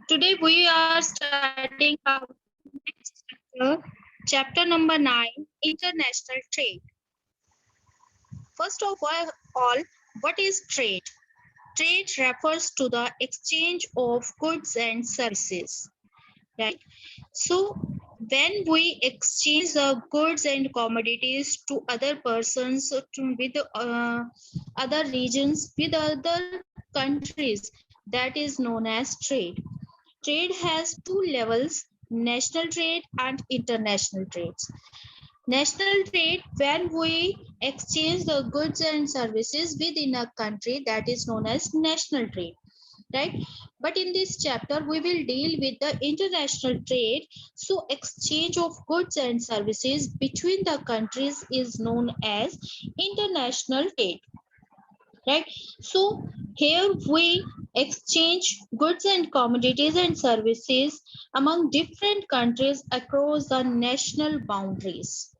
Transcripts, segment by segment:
Today we are studying about next chapter number 9, international trade. First of all, what is trade? Trade refers to the exchange of goods and services, right? So when we exchange the goods and commodities to other persons, with other regions, with other countries, that is known as trade. Trade has two levels: national trade and international trades. National trade, when we exchange the goods and services within a country, that is known as national trade, right? But in this chapter we will deal with the international trade. So exchange of goods and services between the countries is known as international trade, right? So here we exchange goods and commodities and services among different countries across the national boundaries.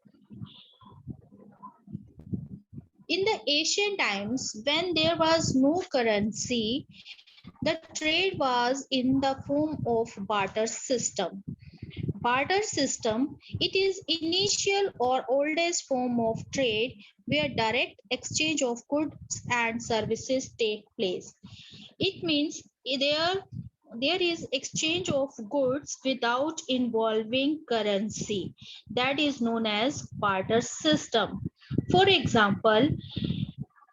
In the ancient times, when there was no currency, the trade was in the form of barter system. Barter system, it is initial or oldest form of trade where direct exchange of goods and services take place. It means there is exchange of goods without involving currency. That is known as barter system. For example,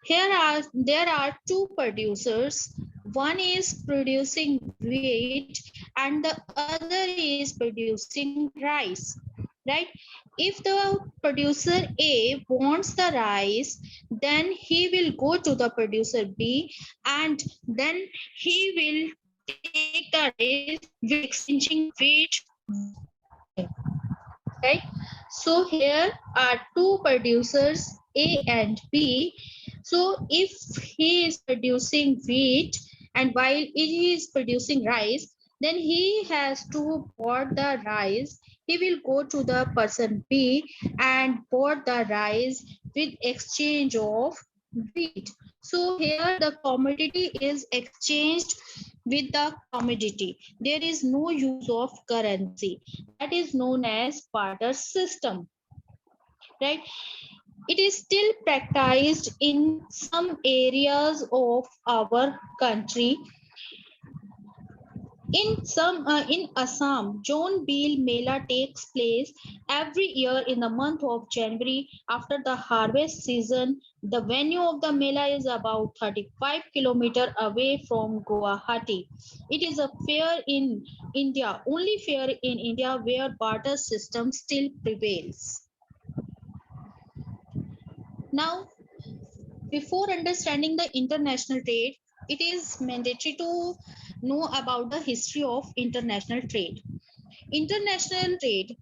there are two producers. One is producing wheat and the other is producing rice, right? If the producer A wants the rice, then he will go to the producer B and then he will take the rice with exchanging wheat with him, right? So here are two producers A and B. So if he is producing wheat and while he is producing rice, then he has to bought the rice. He will go to the person B and bought the rice with exchange of wheat. So here the commodity is exchanged with the commodity. There is no use of currency. That is known as barter system, right? It is still practiced in some areas of our country. In Assam, Jonbeel Mela takes place every year in the month of January after the harvest season. The venue of the Mela is about 35 kilometers away from Guwahati. It is a fair in India, only fair in India where barter system still prevails. Now, before understanding the international trade, it is mandatory to know about the history of international trade. International trade,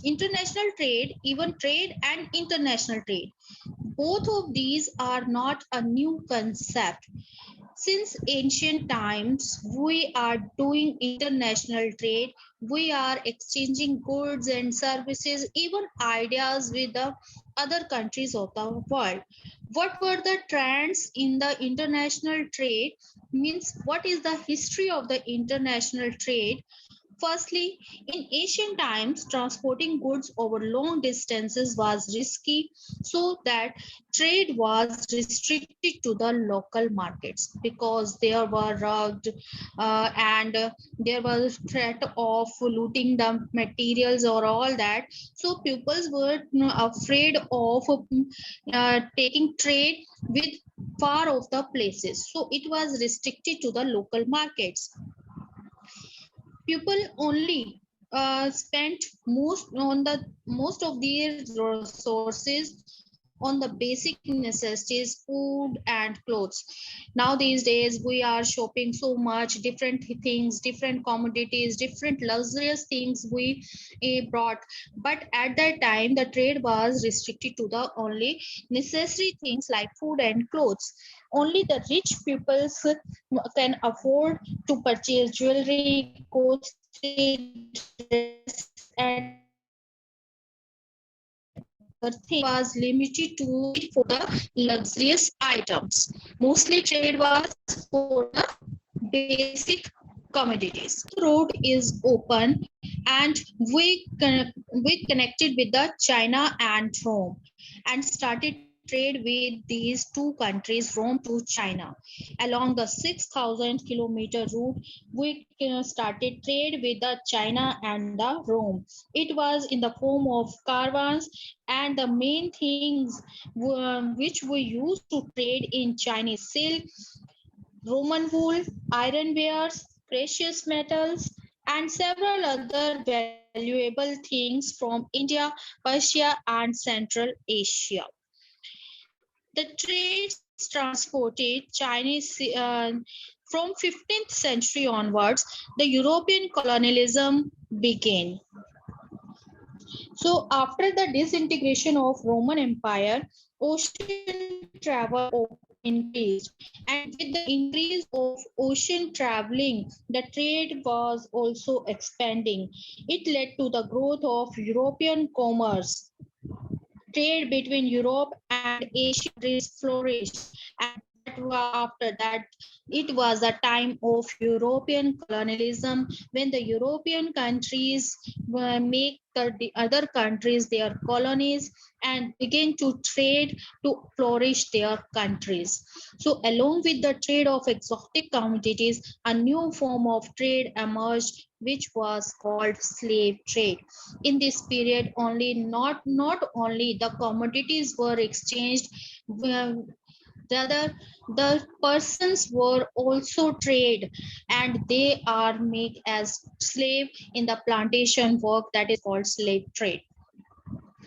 international trade, even trade and international trade. Both of these are not a new concept. Since ancient times, we are doing international trade. We are exchanging goods and services, even ideas with the other countries of the world. What were the trends in the international trade? Means what is the history of the international trade? Firstly, in ancient times, transporting goods over long distances was risky, so that trade was restricted to the local markets because there were rugged and there was threat of looting the materials or all that. So pupils were afraid of taking trade with far off the places. So it was restricted to the local markets. People only spent most of their resources on the basic necessities, food and clothes. Now these days we are shopping so much different things, different commodities, different luxurious things we brought. But at that time the trade was restricted to the only necessary things like food and clothes. Only the rich peoples can afford to purchase jewelry, costly dress, and other things. Trade was limited to for the luxurious items. Mostly trade was for the basic commodities. Road is open and we connected with the China and Rome and started trade with these two countries, Rome to China. Along the 6,000 kilometer route, we started trade with the China and the Rome. It was in the form of caravans, and the main things which we used to trade in Chinese silk, Roman wool, ironwares, precious metals, and several other valuable things from India, Persia, and Central Asia. The trades transported Chinese from 15th century onwards. The European colonialism began. So after the disintegration of Roman Empire, ocean travel increased, and with the increase of ocean traveling, the trade was also expanding. It led to the growth of European commerce. Trade between Europe and Asia flourished, and after that it was a time of European colonialism when the European countries make the other countries their colonies and begin to trade to flourish their countries. So along with the trade of exotic commodities, a new form of trade emerged which was called slave trade. In this period only not only the commodities were exchanged, rather the persons were also trade, and they are made as slave in the plantation work, that is called slave trade.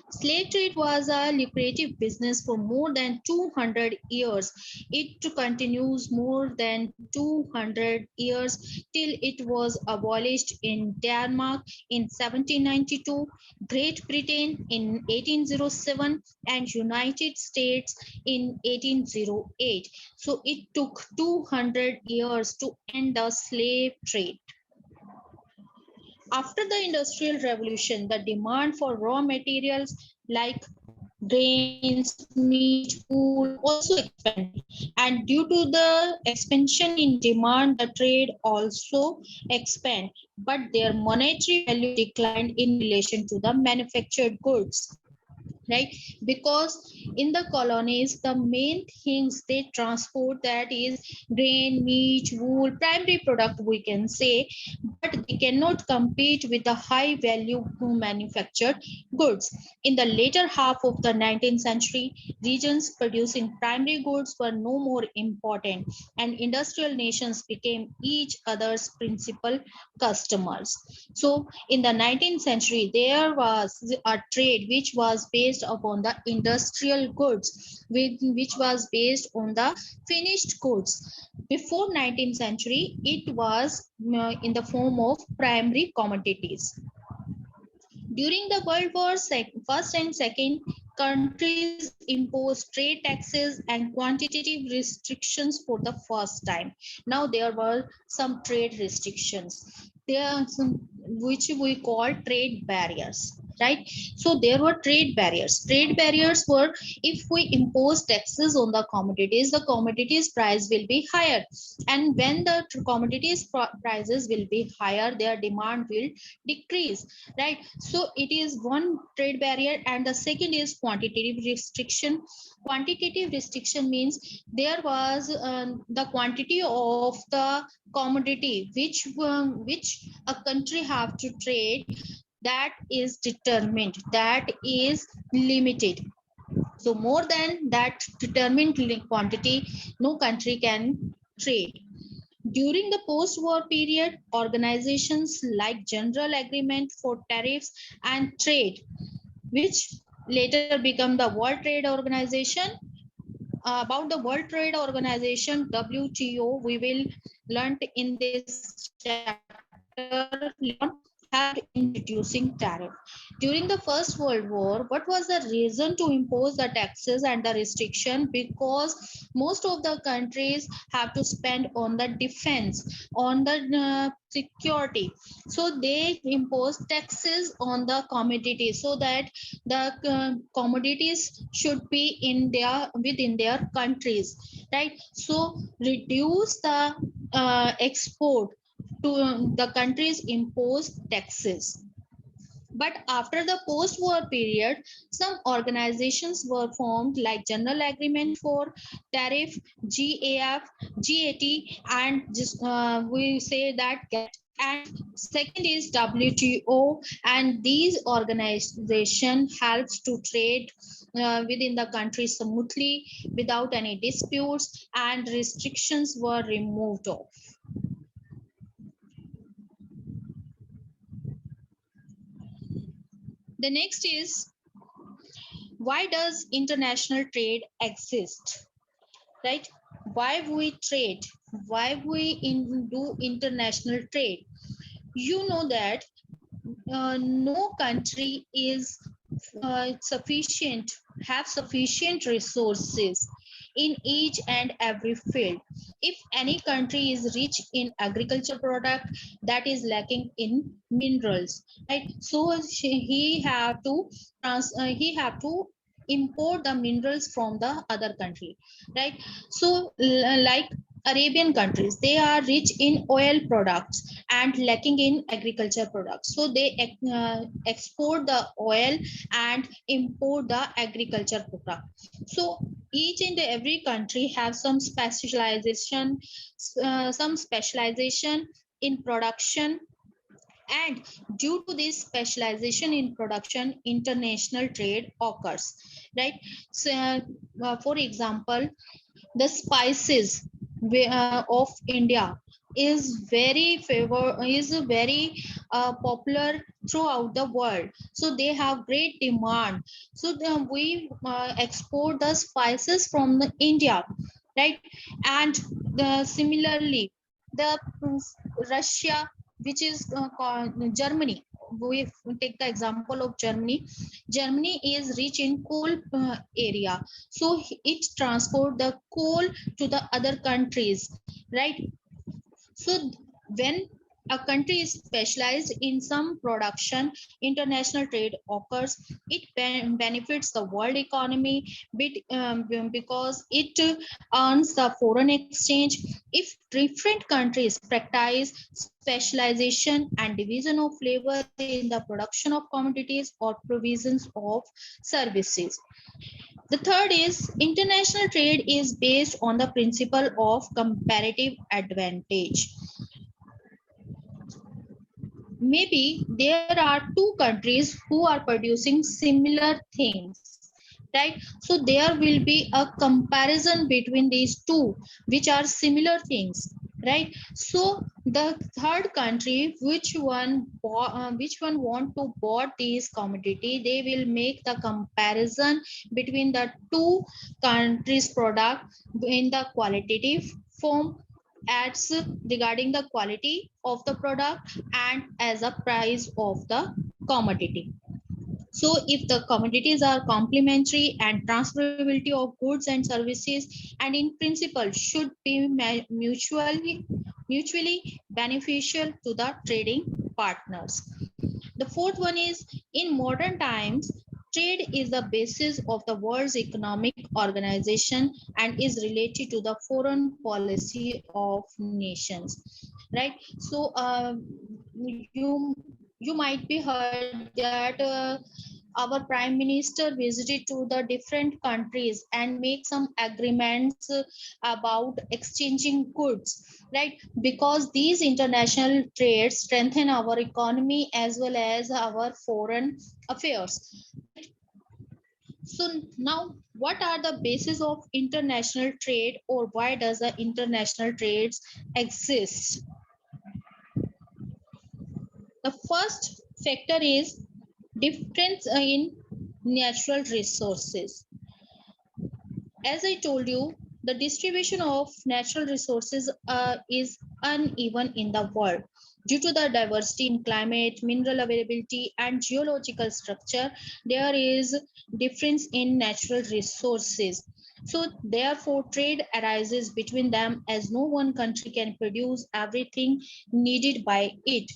Slave trade was a lucrative business for more than 200 years. It continues more than 200 years till it was abolished in Denmark in 1792, Great Britain in 1807, and United States in 1808. So it took 200 years to end the slave trade. After the Industrial Revolution, the demand for raw materials like grains, meat, wool also expanded. And due to the expansion in demand, the trade also expanded, but their monetary value declined in relation to the manufactured goods, right? Because in the colonies the main things they transport, that is grain, meat, wool, primary product we can say, but they cannot compete with the high value manufactured goods. In the later half of the 19th century, regions producing primary goods were no more important, and industrial nations became each other's principal customers. So in the 19th century, there was a trade which was based upon the industrial goods, which was based on the finished goods. Before 19th century, it was in the form of primary commodities. During the World War First and Second, countries imposed trade taxes and quantitative restrictions for the first time. Now there were some trade restrictions. There are some which we call trade barriers, right? So there were trade barriers. Trade barriers were, if we impose taxes on the commodities price will be higher, and when the commodities prices will be higher, their demand will decrease, right? So it is one trade barrier, and the second is quantitative restriction. Quantitative restriction means there was the quantity of the commodity which a country have to trade, that is determined, that is limited. So more than that determined quantity no country can trade. During the post-war period, organizations like General Agreement for Tariffs and Trade, which later become the World Trade Organization. About the World Trade Organization, WTO, we will learn in this chapter helped in reducing tariff. During the First World War, what was the reason to impose the taxes and the restriction? Because most of the countries have to spend on the defense, on the security. So they impose taxes on the commodities so that the commodities should be in their within their countries, right? So reduce the export the countries imposed taxes. But after the post-war period, some organizations were formed like General Agreement for Tariff, GAF, GAT, and just we say that GATT. And second is WTO, and these organization helps to trade within the country smoothly without any disputes, and restrictions were removed off. The next is, why does international trade exist, right? Why we trade, why we do international trade? You know that no country is sufficient, have sufficient resources in each and every field. If any country is rich in agriculture product, that is lacking in minerals, right? So he have to import the minerals from the other country, right? So like Arabian countries, they are rich in oil products and lacking in agriculture products, so they export the oil and import the agriculture product. So each and every country have some specialization in production, and due to this specialization in production, international trade occurs, right? So for example, the spices of India is very popular throughout the world. So they have great demand. So we export the spices from the India, right? And similarly, the Russia, which is called Germany. We take the example of Germany. Germany is rich in coal area, so it transport the coal to the other countries, right? So when a country is specialized in some production, international trade occurs. It benefits the world economy because it earns the foreign exchange. If different countries practice specialization and division of labor in the production of commodities or provisions of services. The third is, international trade is based on the principle of comparative advantage. Maybe there are two countries who are producing similar things, right? So there will be a comparison between these two which are similar things, right? So the third country, which one want to bought this commodity, they will make the comparison between the two countries product in the qualitative form, ads regarding the quality of the product and as a price of the commodity. So if the commodities are complementary and transferability of goods and services, and in principle should be mutually beneficial to the trading partners. The fourth one is, in modern times, trade is the basis of the world's economic organization and is related to the foreign policy of nations, right? So you might be heard that our prime minister visited to the different countries and make some agreements about exchanging goods, right? Because these international trades strengthen our economy as well as our foreign affairs. So now, what are the basis of international trade, or why does the international trades exist? The first factor is difference in natural resources. As I told you, the distribution of natural resources is uneven in the world. Due to the diversity in climate, mineral availability, and geological structure, there is difference in natural resources. So therefore, trade arises between them as no one country can produce everything needed by it,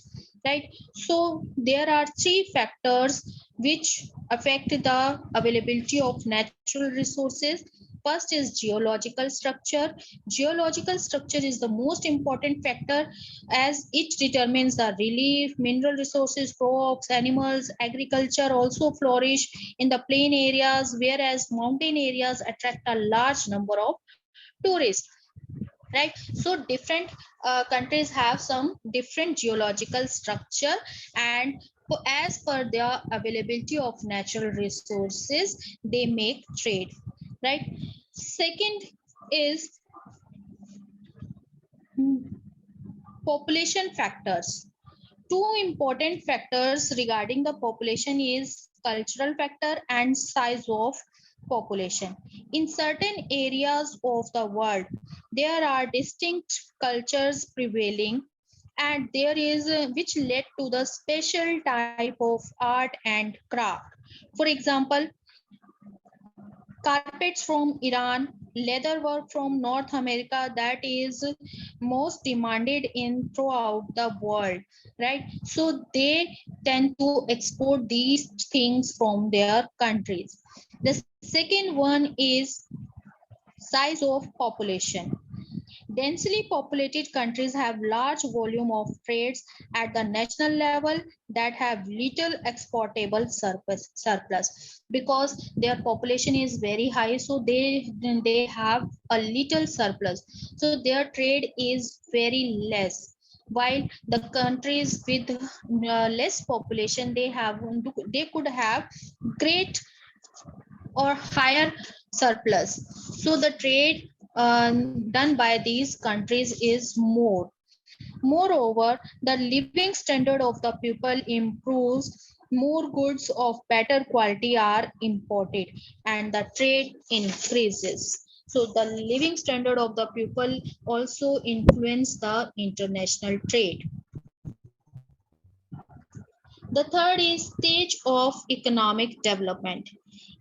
right? So there are three factors which affect the availability of natural resources. First is geological structure. Geological structure is the most important factor as it determines the relief, mineral resources, crops, animals, agriculture also flourish in the plain areas, whereas mountain areas attract a large number of tourists, right? So different countries have some different geological structure, and as per their availability of natural resources they make trade, right? Second is population factors. Two important factors regarding the population is cultural factor and size of population. In certain areas of the world there are distinct cultures prevailing, and there is which led to the special type of art and craft. For example, carpets from Iran, leather work from North America, that is most demanded in throughout the world, right? So they tend to export these things from their countries. The second one is size of population. Densely populated countries have large volume of trades at the national level that have little exportable surplus because their population is very high, so they have a little surplus, so their trade is very less, while the countries with less population they could have great or higher surplus. So the trade done by these countries is more. Moreover, the living standard of the people improves, more goods of better quality are imported, and the trade increases. So the living standard of the people also influence the international trade. The third is stage of economic development.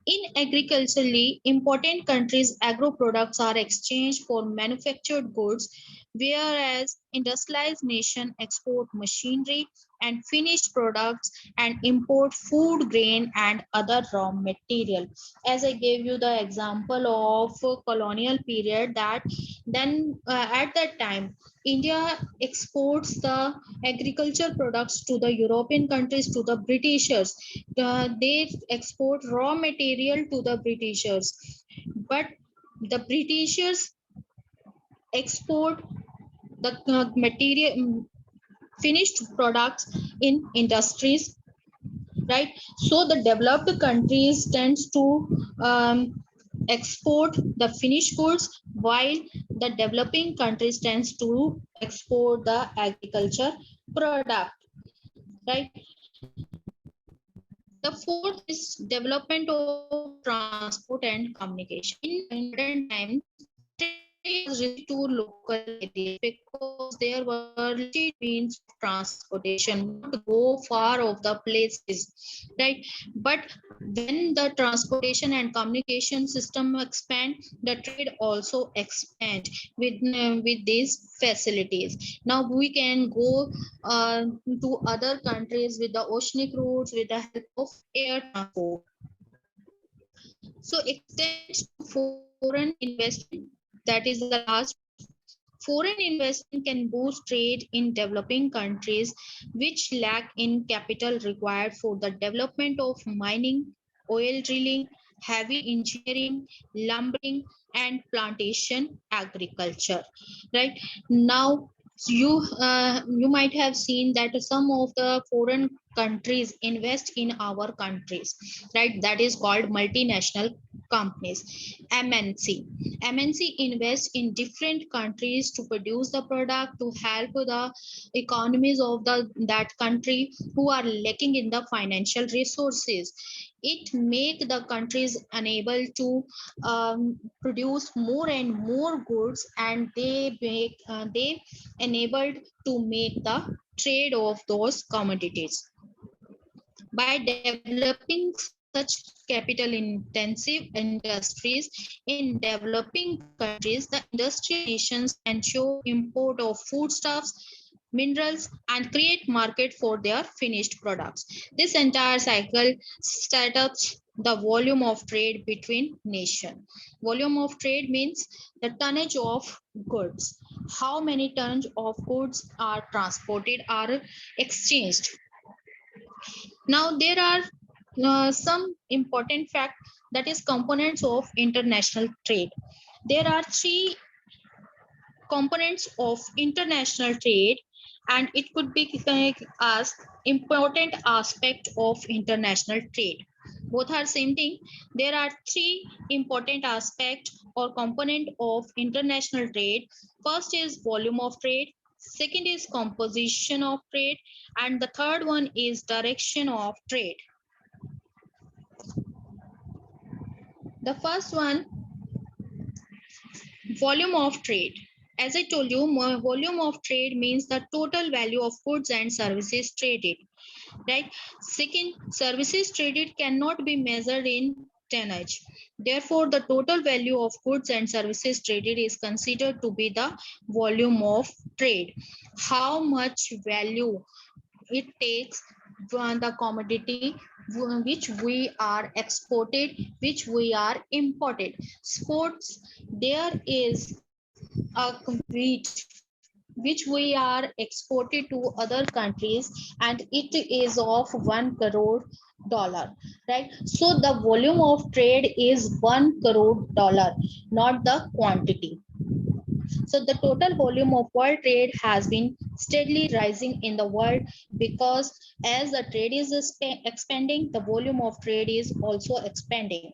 In agriculturally important countries, agro products are exchanged for manufactured goods, whereas industrialized nations export machinery and finished products and import food grain and other raw material. As I gave you the example of colonial period, that then at that time India exports the agriculture products to the European countries, to the Britishers. They export raw material to the Britishers, but the Britishers export the material finished products in industries, right? So the developed countries tends to export the finished goods, while the developing countries tends to export the agriculture product, right? The fourth is development of transport and communication. In modern times, trade was restricted to local areas because there were limited means of transportation, not go far of the places, right? But when the transportation and communication system expand, the trade also expand with these facilities. Now we can go to other countries with the oceanic routes with the help of air transport. So extend to foreign investment. That is the last. Foreign investment can boost trade in developing countries which lack in capital required for the development of mining, oil drilling, heavy engineering, lumbering, and plantation agriculture. Right now, you might have seen that some of the foreign countries invest in our countries, right? That is called multinational companies, MNC. MNC invest in different countries to produce the product to help the economies of that country who are lacking in the financial resources. It make the countries unable to produce more and more goods, and they enabled to make the trade of those commodities. By developing such capital intensive industries in developing countries, the industrial nations ensure import of foodstuffs, minerals, and create market for their finished products. This entire cycle startups the volume of trade between nation. Volume of trade means the tonnage of goods. How many tons of goods are transported, are exchanged. Now there are some important fact, that is components of international trade. There are three components of international trade, and it could be as important aspect of international trade. Both are same thing. There are three important aspect or component of international trade. First is volume of trade, second is composition of trade, and the third one is direction of trade. The first one, volume of trade. As I told you, volume of trade means the total value of goods and services traded, right? Second, services traded cannot be measured in tonnage. Therefore, the total value of goods and services traded is considered to be the volume of trade. How much value it takes the commodity which we are exported, which we are imported. Sports, there is a wheat which we are exported to other countries, and it is of 1 crore dollar, right? So the volume of trade is 1 crore dollar, not the quantity. So the total volume of world trade has been steadily rising in the world, because as the trade is expanding, the volume of trade is also expanding.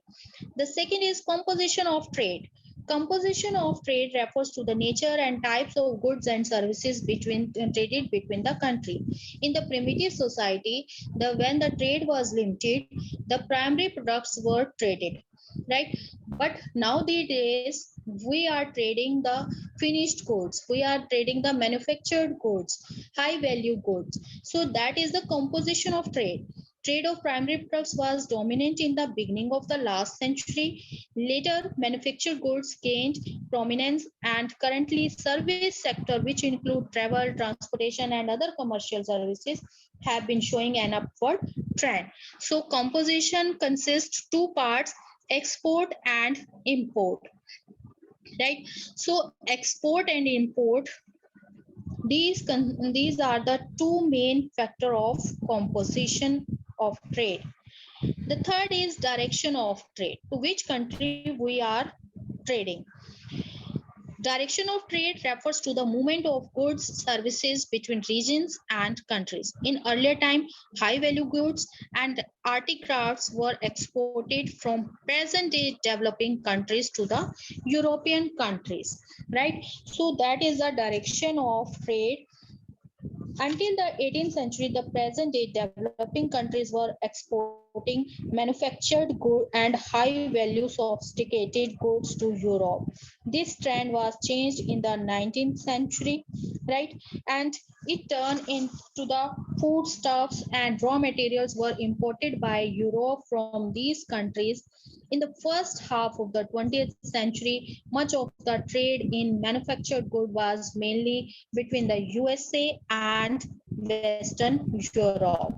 The second is composition of trade. Composition of trade refers to the nature and types of goods and services traded between the country. In the primitive society, when the trade was limited, the primary products were traded, right? But nowadays we are trading the finished goods, we are trading the manufactured goods, high value goods. So that is the composition of trade. Trade of primary products was dominant in the beginning of the last century. Later, manufactured goods gained prominence, and currently service sector, which include travel, transportation, and other commercial services, have been showing an upward trend. So composition consists two parts, export and import, right? So export and import, these are the two main factor of composition of trade. The third is direction of trade, to which country we are trading. Direction of trade refers to the movement of goods, services between regions and countries. In earlier time, high value goods and articrafts were exported from present day developing countries to the European countries, right? So that is the direction of trade. Until the 18th century, the present day developing countries were exporting manufactured goods and high value sophisticated goods to Europe. This trend was changed in the 19th century, right? And it turned into the foodstuffs and raw materials were imported by Europe from these countries. In the first half of the 20th century, much of the trade in manufactured goods was mainly between the USA and Western Europe.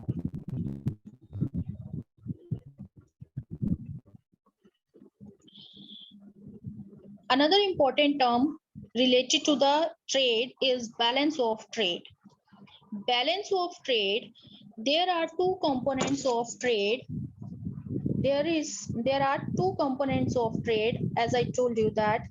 Another important term related to the trade is balance of trade. Balance of trade, there are two components of trade. There are two components of trade, as I told you that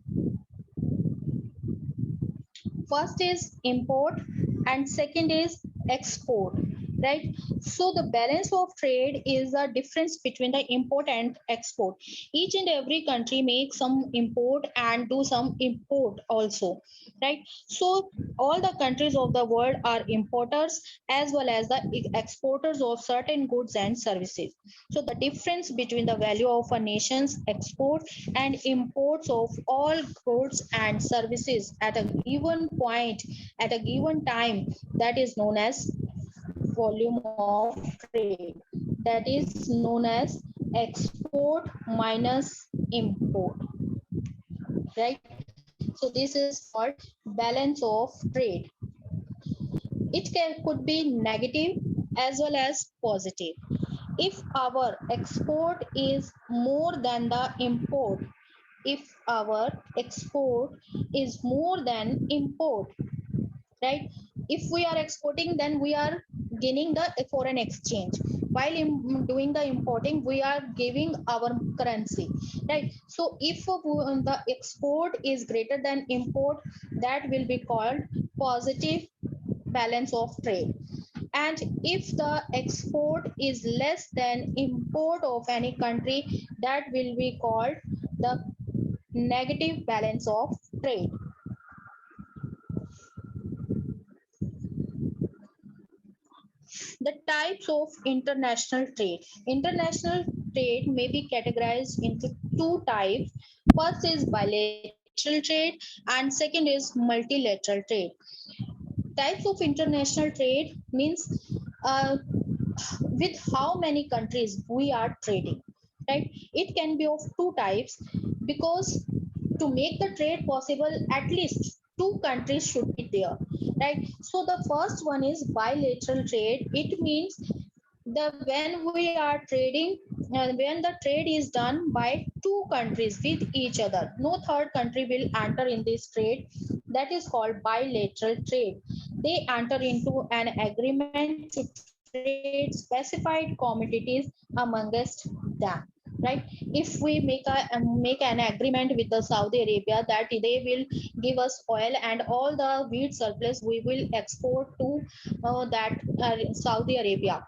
first is import and second is export, right? So the balance of trade is the difference between the import and export. Each and every country makes some import and do some import also, right? So all the countries of the world are importers as well as the exporters of certain goods and services. So the difference between the value of a nation's export and imports of all goods and services at a given point, at a given time, that is known as volume of trade. That is known as export minus import, right? So this is called balance of trade. It could be negative as well as positive. if our export is more than the import, if our export is more than import, right? If we are exporting, then we are gaining the foreign exchange, while doing the importing we are giving our currency, right? So if the export is greater than import, that will be called positive balance of trade. And if the export is less than import of any country, that will be called the negative balance of trade. The types of international trade. International trade may be categorized into two types. First is bilateral trade, and second is multilateral trade. Types of international trade means uh, with how many countries we are trading, right? It can be of two types, because to make the trade possible, at least two countries should be there, right? So the first one is bilateral trade. It means the when we are trading, when the trade is done by two countries with each other, no third country will enter in this trade, that is called bilateral trade. They enter into an agreement to trade specified commodities amongst them, right? If we make an agreement with the Saudi Arabia that they will give us oil, and all the wheat surplus we will export to that Saudi Arabia.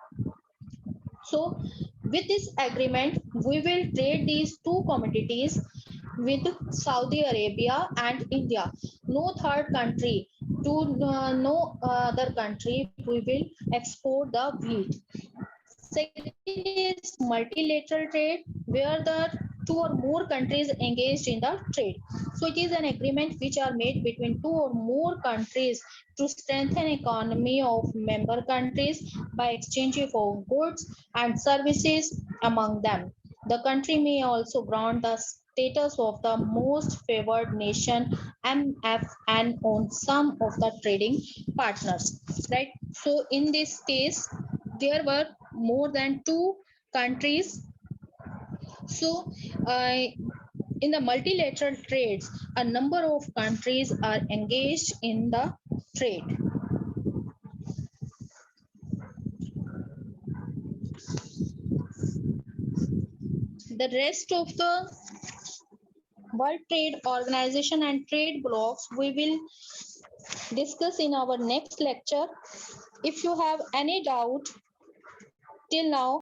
So, with this agreement, we will trade these two commodities with Saudi Arabia and India. No third country, to no other country, we will export the wheat. Second is multilateral trade, where the two or more countries engaged in the trade. So it is an agreement which are made between two or more countries to strengthen economy of member countries by exchanging of goods and services among them. The country may also grant the status of the most favored nation MFN on some of the trading partners, right? So in this case, there were more than two countries. So in the multilateral trades, a number of countries are engaged in the trade. The rest of the World Trade Organization and trade blocks we will discuss in our next lecture. If you have any doubt till now,